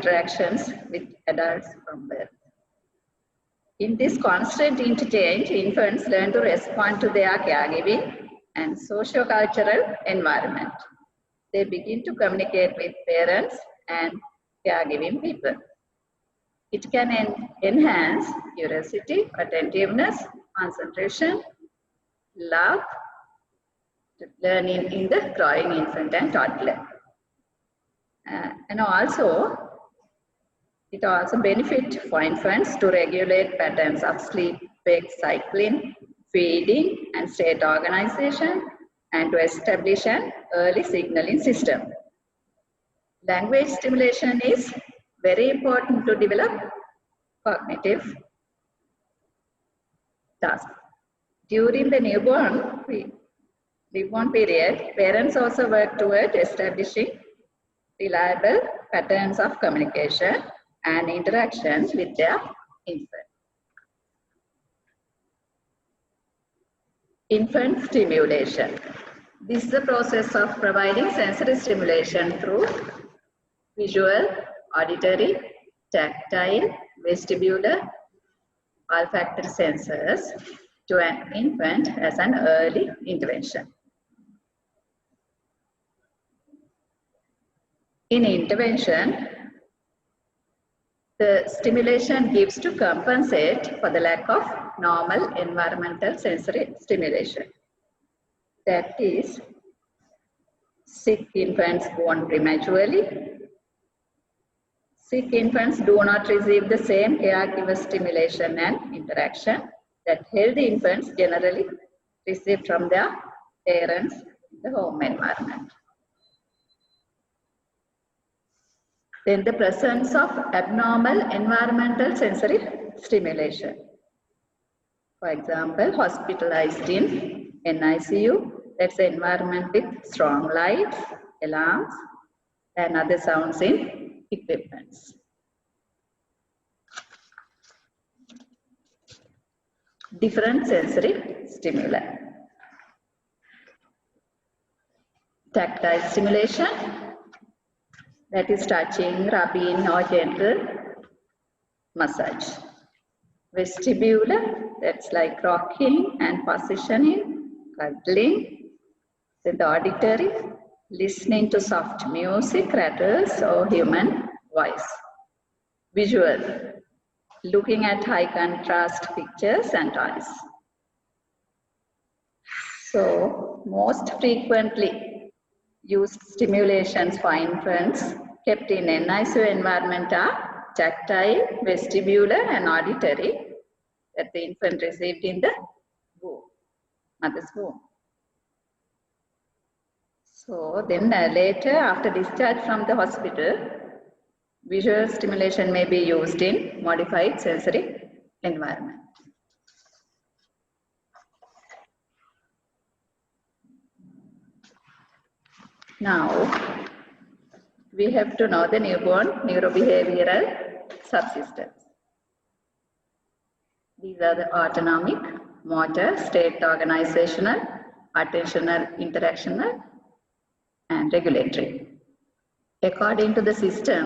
interactions with adults from birth. In this constant interchange, infants learn to respond to their caregiving and socio-cultural environment. They begin to communicate with parents and caregiving people. It can enhance curiosity, attentiveness, concentration, love, learning in the growing infant and toddler. And also, it also benefits for infants to regulate patterns of sleep, wake cycling, feeding, and state organization, and to establish an early signaling system. Language stimulation is very important to develop cognitive tasks. During the newborn period, parents also work toward establishing reliable patterns of communication and interactions with their infant. Infant stimulation. This is the process of providing sensory stimulation through visual, auditory, tactile, vestibular, olfactory sensors to an infant as an early intervention. In intervention, the stimulation gives to compensate for the lack of normal environmental sensory stimulation. That is, sick infants born prematurely. Sick infants do not receive the same caregiver stimulation and interaction that healthy infants generally receive from their parents in the home environment. Then the presence of abnormal environmental sensory stimulation. For example, hospitalized in NICU, that's the environment with strong lights, alarms, and other sounds in equipments. Different sensory stimuli. Tactile stimulation, that is touching, rubbing, or gentle massage. Vestibular, that's like rocking and positioning, cuddling. Then the auditory, listening to soft music, rattles, or human voice. Visual, looking at high contrast pictures and toys. So, most frequently used stimulations for infants kept in NICU environment are tactile, vestibular, and auditory that the infant received in the womb, mother's womb. So then later, after discharge from the hospital, visual stimulation may be used in modified sensory environment. Now, we have to know the newborn neurobehavioral subsystems. These are the autonomic, motor, state organizational, attentional, interactional, and regulatory. According to the system,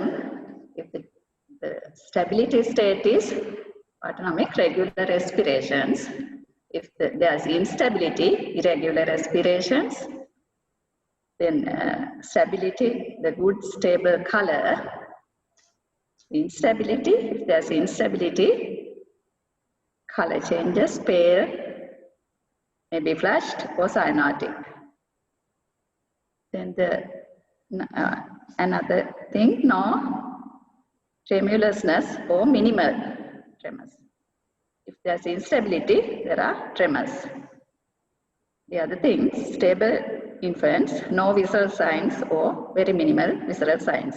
if the stability state is autonomic, regular respirations. If there's instability, irregular respirations. Then stability, the good stable color. Instability, if there's instability, color changes, pale, maybe flushed or cyanotic. Then another thing, no tremulousness or minimal tremors. If there's instability, there are tremors. The other thing, stable infants, no visceral signs or very minimal visceral signs.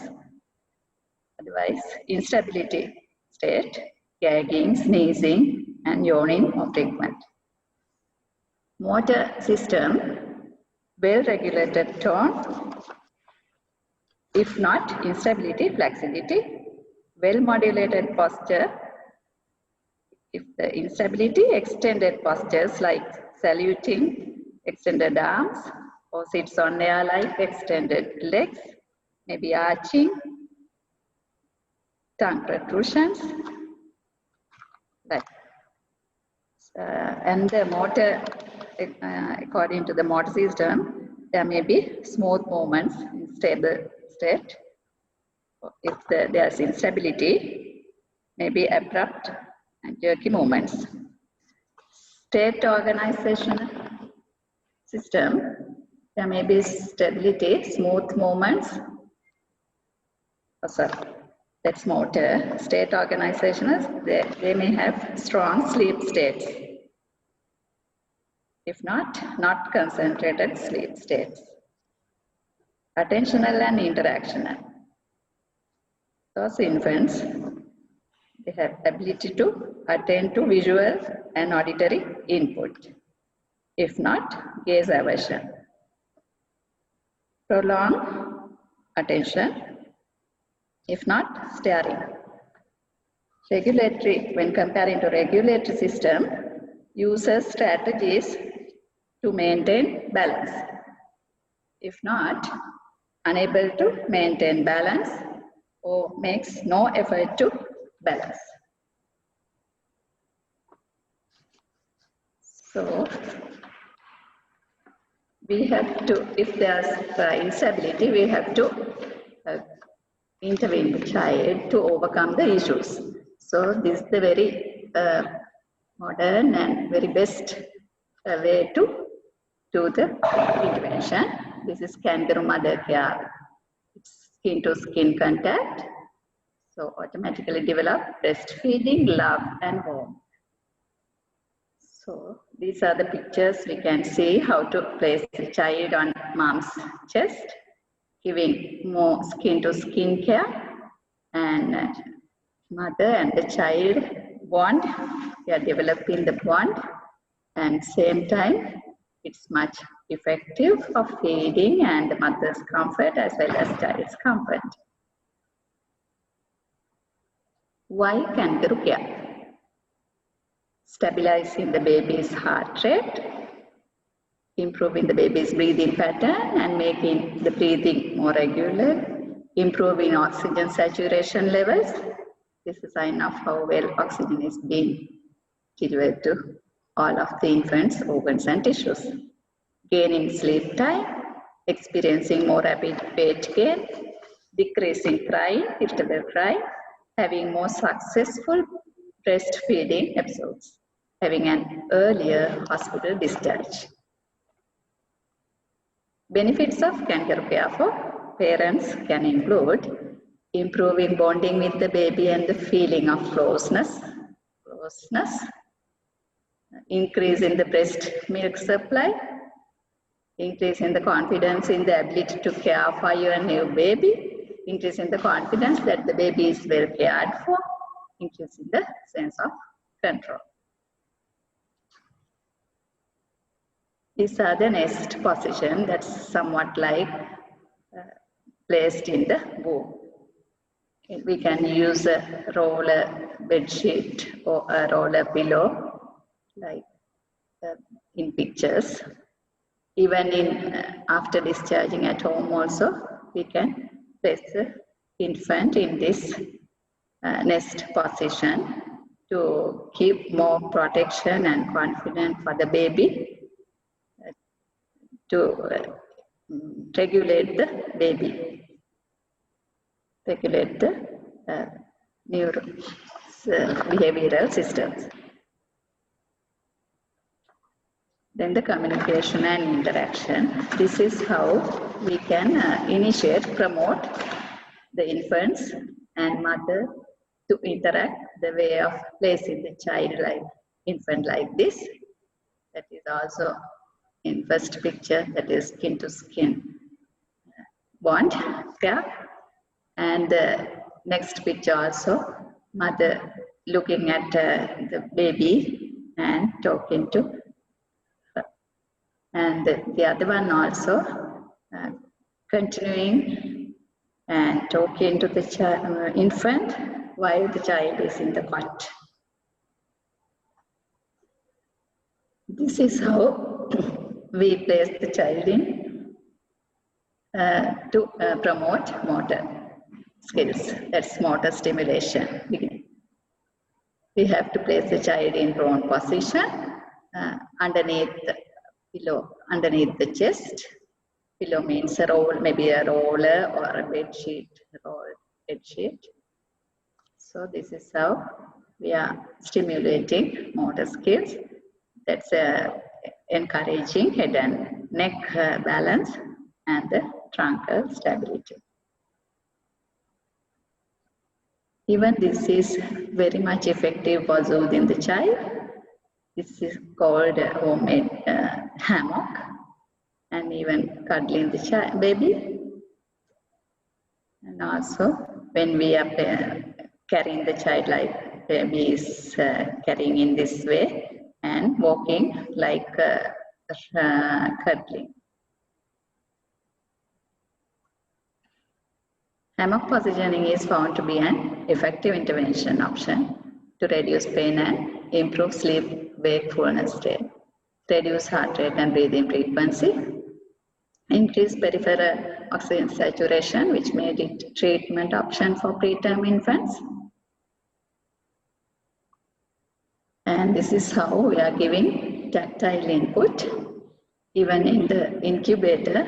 Otherwise, instability state, gagging, sneezing, and yawning are frequent. Motor system, well-regulated tone. If not, instability, flexibility, well-modulated posture. If the instability, extended postures like saluting, extended arms, or sits on air like extended legs, maybe arching. tongue protrusions, like, and the motor, according to the motor system, there may be smooth movements in stable state. If there's instability, maybe abrupt and jerky movements. State organization system, there may be stability, smooth movements. Oh, sorry, that's motor. State organizations, they may have strong sleep states. If not concentrated sleep states. Attentional and interactional. Those infants, they have ability to attend to visual and auditory input. If not, gaze aversion. Prolong attention. If not, staring. Regulatory, when comparing to regulatory system, uses strategies to maintain balance. If not, unable to maintain balance or makes no effort to balance. So, we have to, if there's instability, we have to intervene the child to overcome the issues. So, this is the very modern and very best way to do the intervention. This is kangaroo mother care. It's skin to skin contact. So automatically develop breastfeeding, love and warmth. So these are the pictures. We can see how to place the child on mom's chest, giving more skin to skin care, and mother and the child bond. We are developing the bond, and same time it's much effective for feeding and the mother's comfort as well as child's comfort. Why kangaroo care? Stabilizing the baby's heart rate, improving the baby's breathing pattern and making the breathing more regular, improving oxygen saturation levels. This is a sign of how well oxygen is being delivered to all of the infants' organs and tissues. Gaining sleep time, experiencing more rapid weight gain, decreasing crying, irritable crying, having more successful breastfeeding episodes, having an earlier hospital discharge. Benefits of kangaroo care for parents can include improving bonding with the baby and the feeling of closeness, increase in the breast milk supply, increase in the confidence in the ability to care for your new baby, increase in the confidence that the baby is well cared for, increase in the sense of control. These are the nest position that's somewhat like placed in the womb. We can use a roller bed sheet or a roller pillow like in pictures. Even in after discharging at home also, we can place the infant in this nest position to keep more protection and confidence for the baby, to regulate the baby, regulate the behavioral systems. Then the communication and interaction. This is how we can initiate, promote the infants and mother to interact, the way of placing the child like infant like this. That is also in first picture, that is skin to skin bond care. And the next picture also, mother looking at the baby and talking to her. And the other one also continuing and talking to the infant while the child is in the cot. This is how we place the child in to promote motor. skills. That's motor stimulation. We have to place the child in prone position underneath the pillow, underneath the chest. Pillow means a roll, maybe a roller or a bed sheet, rolled bed sheet. So this is how we are stimulating motor skills. That's encouraging head and neck balance and the truncal stability. Even this is very much effective for soothing the child. This is called a homemade hammock, and even cuddling the child, baby. And also when we are carrying the child like baby is carrying in this way and walking like cuddling. Hammock positioning is found to be an effective intervention option to reduce pain and improve sleep wakefulness state, reduce heart rate and breathing frequency, increase peripheral oxygen saturation, which made it treatment option for preterm infants. And this is how we are giving tactile input. Even in the incubator,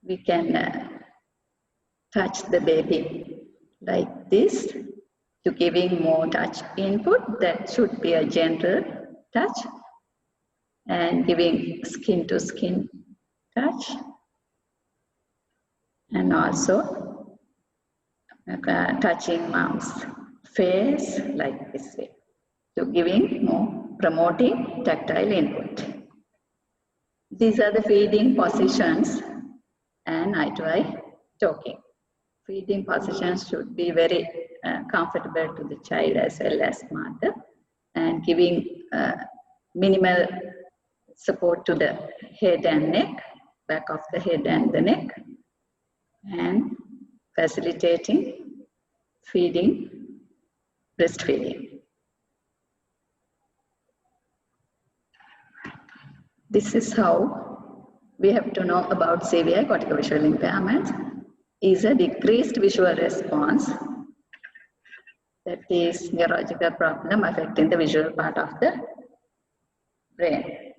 we can touch the baby like this to giving more touch input. That should be a gentle touch, and giving skin to skin touch, and also touching mom's face like this way, to giving more promoting tactile input. These are the feeding positions and eye-to-eye talking. Feeding positions should be very comfortable to the child as well as mother, and giving minimal support to the head and neck, back of the head and the neck, and facilitating feeding, breastfeeding. This is how we have to know about severe corticovisual impairment. Is a decreased visual response, that is neurological problem affecting the visual part of the brain.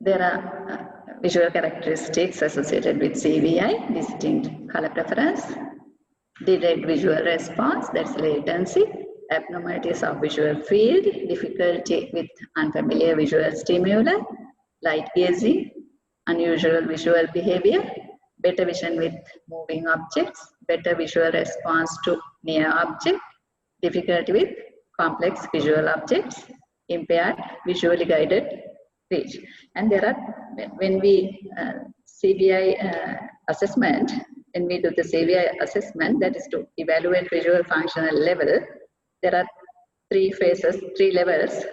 There are visual characteristics associated with CVI: distinct color preference, delayed visual response, that's latency, abnormalities of visual field, difficulty with unfamiliar visual stimuli, light gazing, unusual visual behavior, better vision with moving objects, better visual response to near object, difficulty with complex visual objects, impaired visually guided reach. And there are, when we CVI assessment, when we do the CVI assessment, that is to evaluate visual functional level, there are three phases, three levels.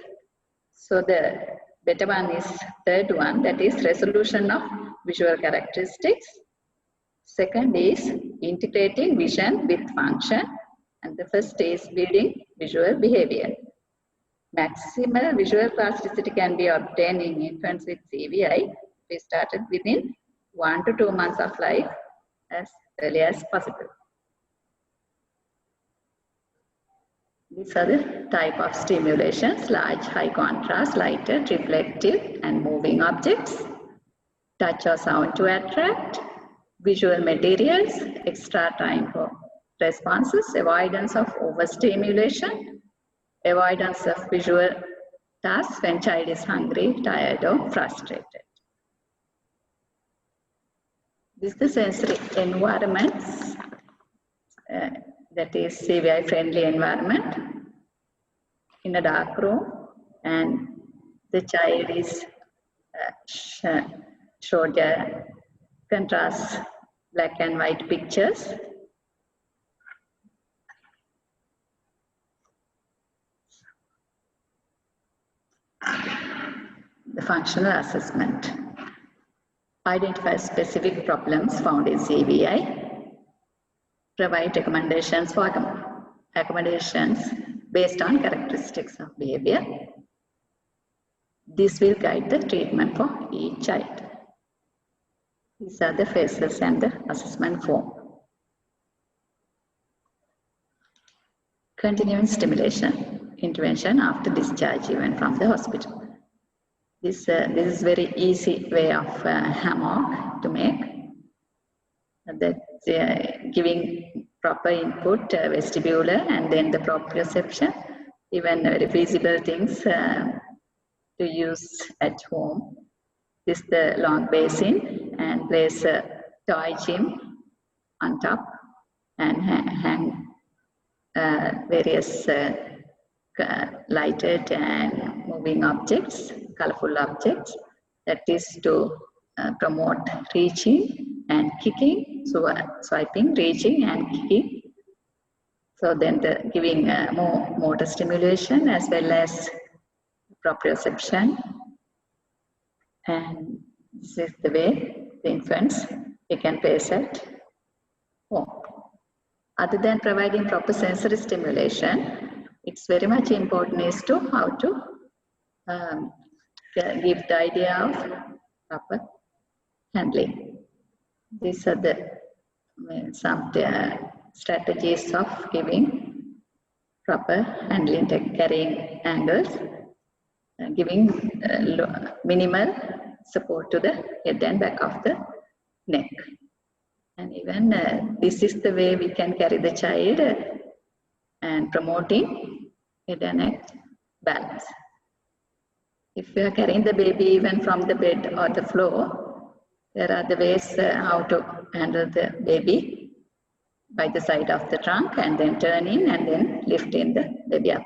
So the better one is third one, that is resolution of visual characteristics. Second is integrating vision with function, and the first is building visual behavior. Maximal visual plasticity can be obtained in infants with CVI. We started within 1 to 2 months of life as early as possible. These are the type of stimulations: large, high contrast, lighted, reflective, and moving objects, touch or sound to attract, visual materials, extra time for responses, avoidance of overstimulation, avoidance of visual tasks when child is hungry, tired, or frustrated. This is the sensory environments, that is CVI friendly environment. In a dark room, and the child is showed contrast black and white pictures. The functional assessment. Identify specific problems found in CVI. Provide recommendations for accommodations based on characteristics of behavior. This will guide the treatment for each child. These are the phases and the assessment form. Continuing stimulation intervention after discharge even from the hospital. This is very easy way of hammock to make. That's giving proper input, vestibular, and then the proprioception. Even very feasible things to use at home. This is the long basin, and place a toy gym on top and hang various lighted and moving objects, colorful objects. That is to promote reaching and kicking, so swiping, reaching and kicking. So then giving more motor stimulation as well as proprioception. And this is the way the infants, they can place at home. Other than providing proper sensory stimulation, it's very much important is to how to give the idea of proper handling. These are the some strategies of giving proper handling, carrying angles, giving minimal support to the head and back of the neck. And even this is the way we can carry the child and promoting head and neck balance. If we are carrying the baby even from the bed or the floor, there are the ways how to handle the baby by the side of the trunk and then turning and then lifting the baby up.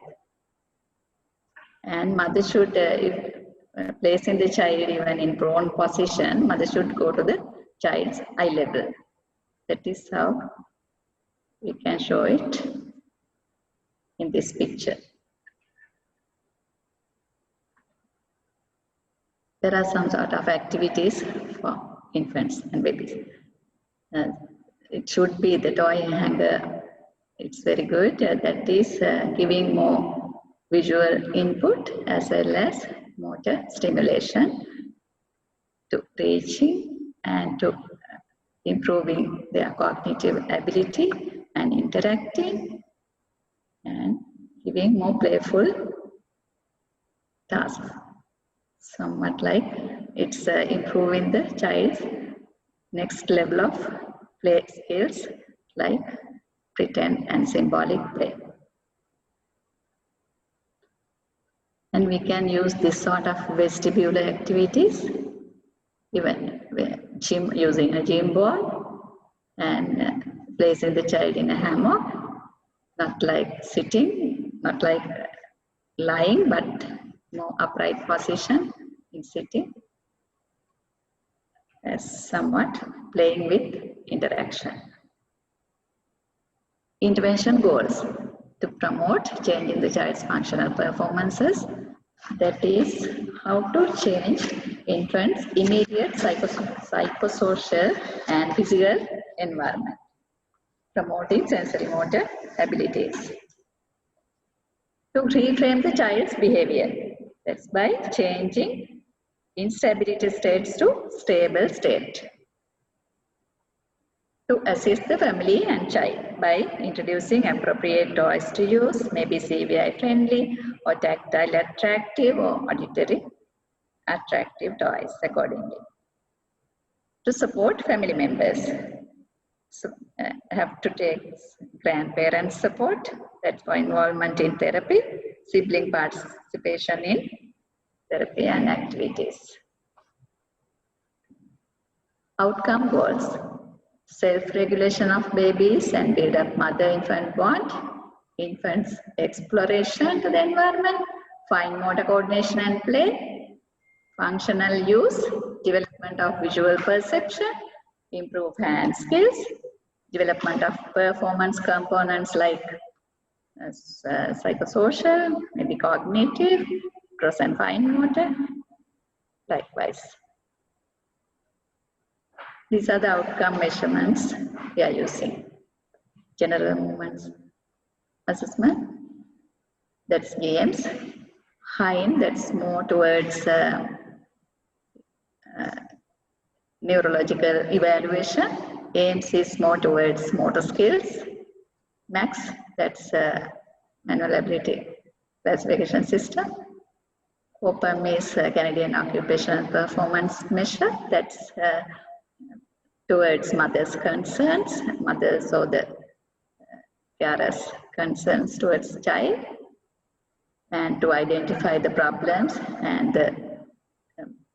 And mother should, if placing the child even in prone position, mother should go to the child's eye level. That is how we can show it in this picture. There are some sort of activities for infants and babies. It should be the toy hanger. It's very good. That is giving more visual input as well as motor stimulation to reaching and to improving their cognitive ability and interacting and giving more playful tasks. Somewhat like it's improving the child's next level of play skills like pretend and symbolic play. And we can use this sort of vestibular activities even using a gym ball and placing the child in a hammock, not like sitting, not like lying, but more upright position in sitting, as somewhat playing with interaction. Intervention goals to promote change in the child's functional performances. That is how to change infants' immediate psychosocial and physical environment, promoting sensory motor abilities. To reframe the child's behavior, that's by changing instability states to stable state. To assist the family and child by introducing appropriate toys to use, maybe CVI friendly or tactile attractive or auditory attractive toys accordingly. To support family members, so, have to take grandparent support, that's for involvement in therapy, sibling participation in therapy and activities. Outcome goals. Self-regulation of babies and build up mother-infant bond, infants' exploration to the environment, fine motor coordination and play, functional use, development of visual perception, improve hand skills, development of performance components like psychosocial, maybe cognitive, gross and fine motor, likewise. These are the outcome measurements we are using. General movements assessment, that's games. Hind, that's more towards Neurological evaluation aims is more towards motor skills. Max, that's manual ability classification system. OPEM is Canadian Occupational Performance Measure, that's towards mother's concerns, mothers or the carers' concerns towards child, and to identify the problems and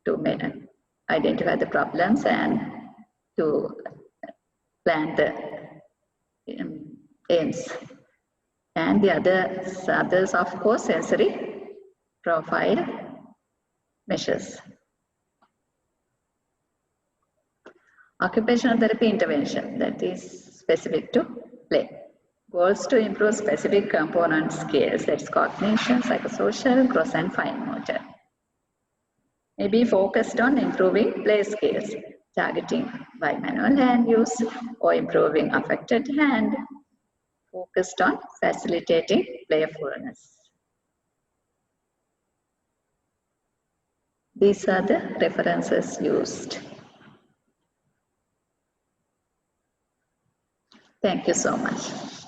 to identify the problems and to plan the aims. And the others of course sensory profile measures. Occupational therapy intervention, that is specific to play. Goals to improve specific component skills, that's cognition, psychosocial, gross and fine motor. May be focused on improving play skills, targeting by manual hand use or improving affected hand, focused on facilitating playfulness. These are the references used. Thank you so much.